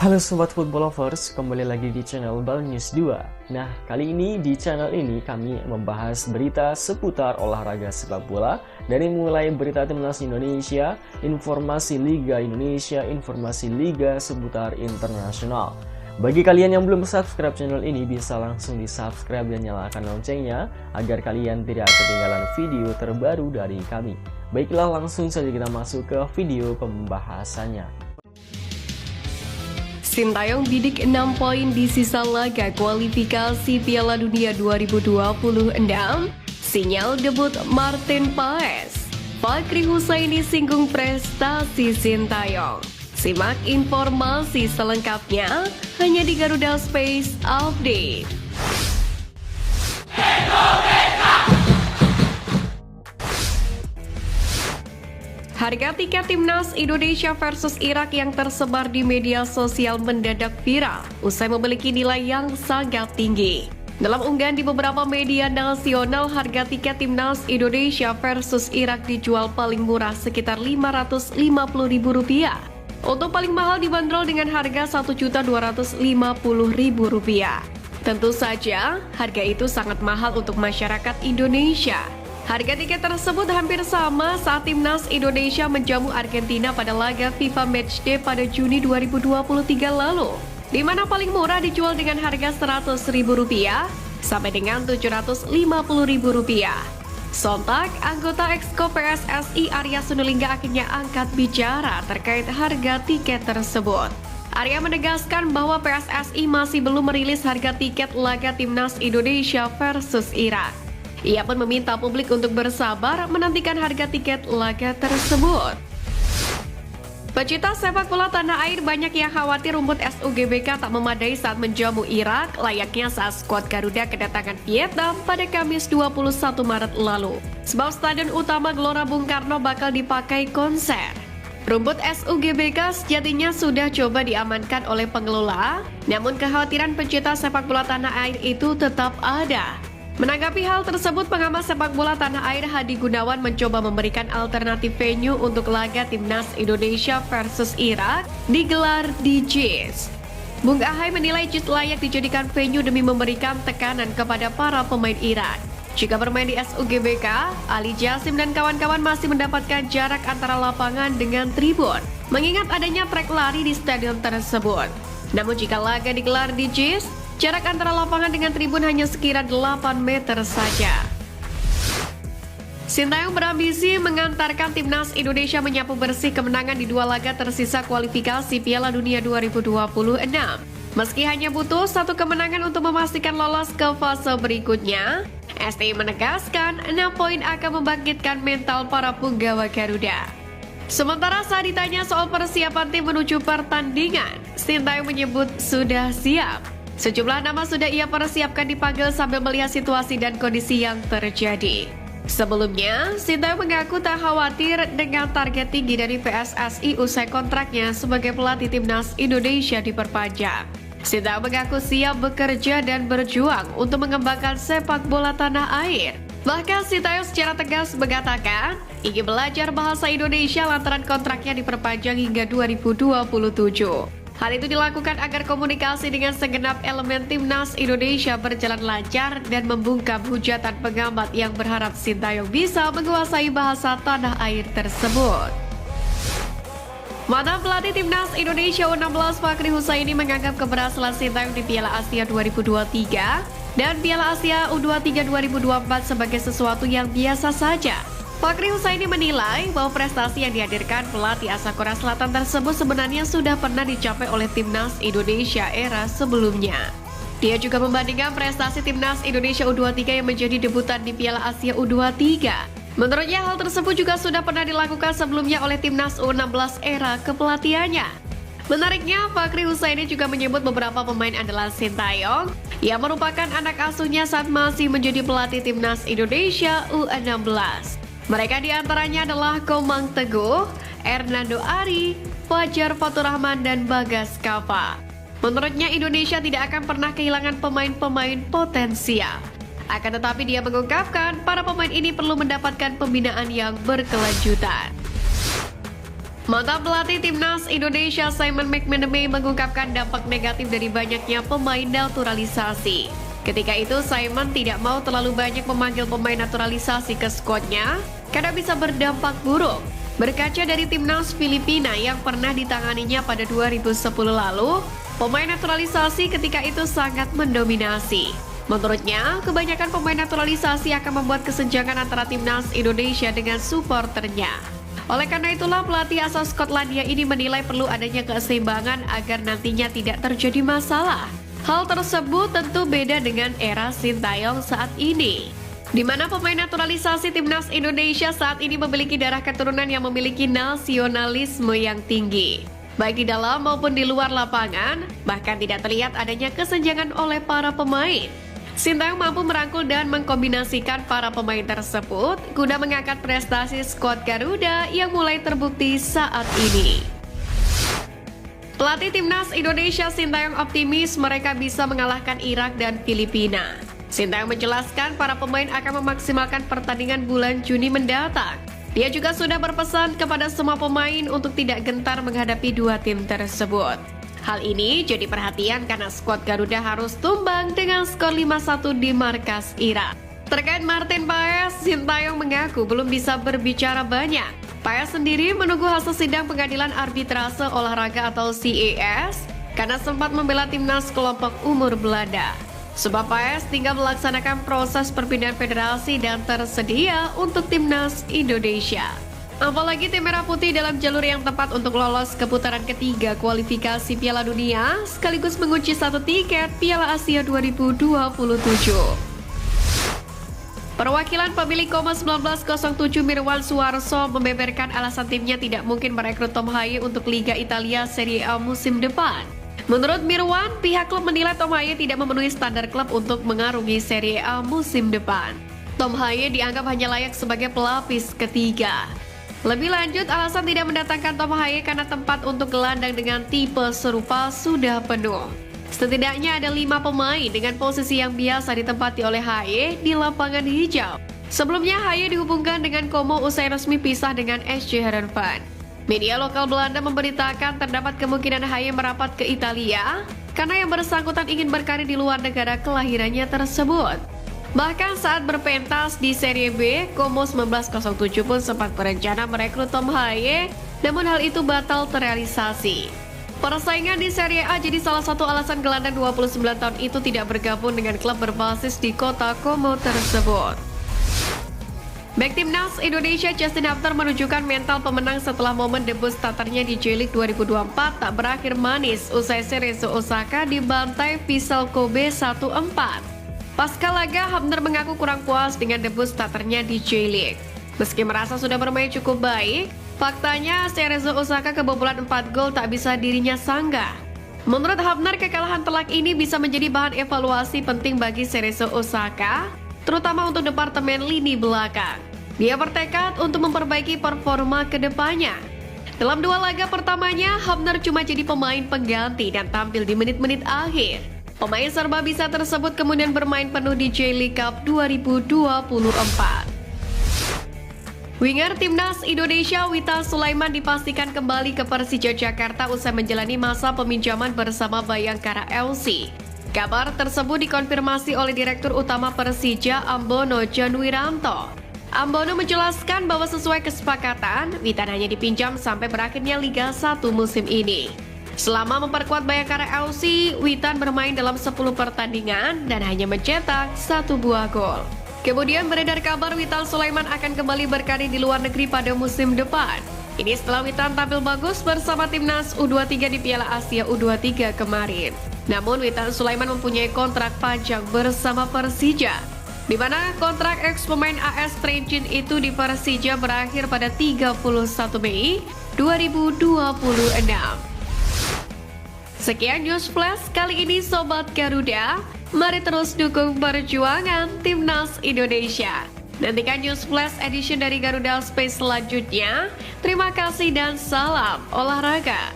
Halo Sobat Football Lovers, kembali lagi di channel Bal News 2. Nah, kali ini di channel ini kami membahas berita seputar olahraga sepak bola. Dari mulai berita timnas Indonesia, informasi Liga Indonesia, informasi Liga seputar internasional. Bagi kalian yang belum subscribe channel ini, bisa langsung di subscribe dan nyalakan loncengnya agar kalian tidak ketinggalan video terbaru dari kami. Baiklah, langsung saja kita masuk ke video pembahasannya. Sintayong bidik 6 poin di sisa laga kualifikasi Piala Dunia 2026. Sinyal debut Martin Paes. Fakri Husaini singgung prestasi Sintayong. Simak informasi selengkapnya hanya di Garuda Space Update. Harga tiket timnas Indonesia versus Irak yang tersebar di media sosial mendadak viral usai memiliki nilai yang sangat tinggi. Dalam unggahan di beberapa media nasional, harga tiket timnas Indonesia versus Irak dijual paling murah sekitar Rp550.000. Untuk paling mahal dibanderol dengan harga Rp1.250.000. Tentu saja, harga itu sangat mahal untuk masyarakat Indonesia. Harga tiket tersebut hampir sama saat timnas Indonesia menjamu Argentina pada laga FIFA Matchday pada Juni 2023 lalu, di mana paling murah dijual dengan harga Rp100.000 sampai dengan Rp750.000. Sontak, anggota Exco PSSI Arya Sinulinga akhirnya angkat bicara terkait harga tiket tersebut. Arya menegaskan bahwa PSSI masih belum merilis harga tiket laga timnas Indonesia versus Irak. Ia pun meminta publik untuk bersabar menantikan harga tiket laga tersebut. Pecinta sepak bola tanah air banyak yang khawatir rumput SUGBK tak memadai saat menjamu Irak, layaknya saat skuad Garuda kedatangan Vietnam pada Kamis 21 Maret lalu. Sebab stadion utama Gelora Bung Karno bakal dipakai konser. Rumput SUGBK sejatinya sudah coba diamankan oleh pengelola, namun kekhawatiran pecinta sepak bola tanah air itu tetap ada. Menanggapi hal tersebut, pengamat sepak bola tanah air Hadi Gunawan mencoba memberikan alternatif venue untuk laga timnas Indonesia versus Irak digelar di JIS. Bung Ahai menilai JIS layak dijadikan venue demi memberikan tekanan kepada para pemain Irak. Jika bermain di SUGBK, Ali Jasim dan kawan-kawan masih mendapatkan jarak antara lapangan dengan tribun, mengingat adanya trek lari di stadion tersebut. Namun jika laga digelar di JIS, jarak antara lapangan dengan tribun hanya sekira 8 meter saja. Sintayong berambisi mengantarkan timnas Indonesia menyapu bersih kemenangan di 2 laga tersisa kualifikasi Piala Dunia 2026. Meski hanya butuh 1 kemenangan untuk memastikan lolos ke fase berikutnya, STI menegaskan 6 poin akan membangkitkan mental para punggawa Garuda. Sementara saat ditanya soal persiapan tim menuju pertandingan, Sintayong menyebut sudah siap. Sejumlah nama sudah ia persiapkan dipanggil sambil melihat situasi dan kondisi yang terjadi. Sebelumnya, Sintayong mengaku tak khawatir dengan target tinggi dari PSSI usai kontraknya sebagai pelatih timnas Indonesia diperpanjang. Sintayong mengaku siap bekerja dan berjuang untuk mengembangkan sepak bola tanah air. Bahkan Sintayong secara tegas mengatakan ingin belajar bahasa Indonesia lantaran kontraknya diperpanjang hingga 2027. Hal itu dilakukan agar komunikasi dengan segenap elemen timnas Indonesia berjalan lancar dan membungkam hujatan pengamat yang berharap Sintayong bisa menguasai bahasa tanah air tersebut. Mantan pelatih timnas Indonesia U16 Fakri Husaini menganggap keberhasilan Sintayong di Piala Asia 2023 dan Piala Asia U23 2024 sebagai sesuatu yang biasa saja. Fakri Husaini menilai bahwa prestasi yang dihadirkan pelatih asal Korea Selatan tersebut sebenarnya sudah pernah dicapai oleh timnas Indonesia era sebelumnya. Dia juga membandingkan prestasi timnas Indonesia U23 yang menjadi debutan di Piala Asia U23. Menurutnya hal tersebut juga sudah pernah dilakukan sebelumnya oleh timnas U16 era kepelatihannya. Menariknya, Fakri Husaini juga menyebut beberapa pemain andalan Sintayong yang merupakan anak asuhnya saat masih menjadi pelatih timnas Indonesia U16. Mereka diantaranya adalah Komang Teguh, Hernando Ari, Fajar Faturrahman, dan Bagas Kava. Menurutnya Indonesia tidak akan pernah kehilangan pemain-pemain potensial. Akan tetapi dia mengungkapkan para pemain ini perlu mendapatkan pembinaan yang berkelanjutan. Mantan pelatih Timnas Indonesia Simon McManamy mengungkapkan dampak negatif dari banyaknya pemain naturalisasi. Ketika itu Simon tidak mau terlalu banyak memanggil pemain naturalisasi ke skuadnya karena bisa berdampak buruk. Berkaca dari Timnas Filipina yang pernah ditanganinya pada 2010 lalu, pemain naturalisasi ketika itu sangat mendominasi. Menurutnya, kebanyakan pemain naturalisasi akan membuat kesenjangan antara Timnas Indonesia dengan supporternya. Oleh karena itulah pelatih asal Skotlandia ini menilai perlu adanya keseimbangan agar nantinya tidak terjadi masalah. Hal tersebut tentu beda dengan era Sintayong saat ini, di mana pemain naturalisasi Timnas Indonesia saat ini memiliki darah keturunan yang memiliki nasionalisme yang tinggi. Baik di dalam maupun di luar lapangan, bahkan tidak terlihat adanya kesenjangan oleh para pemain. Sintayong mampu merangkul dan mengkombinasikan para pemain tersebut guna mengangkat prestasi skuad Garuda yang mulai terbukti saat ini. Pelatih Timnas Indonesia Sintayong optimis mereka bisa mengalahkan Irak dan Filipina. Sintayong menjelaskan para pemain akan memaksimalkan pertandingan bulan Juni mendatang. Dia juga sudah berpesan kepada semua pemain untuk tidak gentar menghadapi dua tim tersebut. Hal ini jadi perhatian karena skuad Garuda harus tumbang dengan skor 5-1 di markas Irak. Terkait Martin Paes, Sintayong mengaku belum bisa berbicara banyak. Paes sendiri menunggu hasil sidang pengadilan arbitrase olahraga atau CAS karena sempat membela timnas kelompok umur Belanda. Sebab Paes tinggal melaksanakan proses perpindahan federasi dan tersedia untuk timnas Indonesia. Apalagi tim Merah Putih dalam jalur yang tepat untuk lolos ke putaran ketiga kualifikasi Piala Dunia sekaligus mengunci satu tiket Piala Asia 2027. Perwakilan pemilik Como 1907 Mirwan Suarso membeberkan alasan timnya tidak mungkin merekrut Tom Haye untuk Liga Italia Serie A musim depan. Menurut Mirwan, pihak klub menilai Tom Haye tidak memenuhi standar klub untuk mengarungi Serie A musim depan. Tom Haye dianggap hanya layak sebagai pelapis ketiga. Lebih lanjut, alasan tidak mendatangkan Tom Haye karena tempat untuk gelandang dengan tipe serupa sudah penuh. Setidaknya ada 5 pemain dengan posisi yang biasa ditempati oleh Haye di lapangan hijau. Sebelumnya Haye dihubungkan dengan Como usai resmi pisah dengan SC Heerenveen. Media lokal Belanda memberitakan terdapat kemungkinan Haye merapat ke Italia karena yang bersangkutan ingin berkarir di luar negara kelahirannya tersebut. Bahkan saat berpentas di Serie B, Como 1907 pun sempat berencana merekrut Tom Haye, namun hal itu batal terrealisasi. Persaingan di Serie A jadi salah satu alasan gelandang 29 tahun itu tidak bergabung dengan klub berbasis di kota Como tersebut. Bek Timnas Indonesia Justin Hafter menunjukkan mental pemenang setelah momen debut starternya di J-League 2024 tak berakhir manis usai Cerezo Osaka dibantai Vissel Kobe 1-4. Pasca laga, Hafter mengaku kurang puas dengan debut starternya di J-League. Meski merasa sudah bermain cukup baik, faktanya Cerezo Osaka kebobolan 4 gol tak bisa dirinya sanggah. Menurut Hafter, kekalahan telak ini bisa menjadi bahan evaluasi penting bagi Cerezo Osaka, terutama untuk departemen lini belakang. Dia bertekad untuk memperbaiki performa ke depannya. Dalam 2 laga pertamanya, Hafter cuma jadi pemain pengganti dan tampil di menit-menit akhir. Pemain serba bisa tersebut kemudian bermain penuh di J-League Cup 2024. Winger Timnas Indonesia Witan Sulaiman dipastikan kembali ke Persija Jakarta usai menjalani masa peminjaman bersama Bayangkara FC. Kabar tersebut dikonfirmasi oleh Direktur Utama Persija Ambono Janwiranto. Ambono menjelaskan bahwa sesuai kesepakatan, Witan hanya dipinjam sampai berakhirnya Liga 1 musim ini. Selama memperkuat Bayangkara FC, Witan bermain dalam 10 pertandingan dan hanya mencetak 1 buah gol. Kemudian beredar kabar Witan Sulaiman akan kembali berkarir di luar negeri pada musim depan. Ini setelah Witan tampil bagus bersama timnas U23 di Piala Asia U23 kemarin. Namun Witan Sulaiman mempunyai kontrak panjang bersama Persija, di mana kontrak ex pemain AS Trenčín itu di Persija berakhir pada 31 Mei 2026. Sekian News Flash kali ini Sobat Garuda. Mari terus dukung perjuangan Timnas Indonesia. Nantikan News Flash edition dari Garuda Space selanjutnya. Terima kasih dan salam olahraga.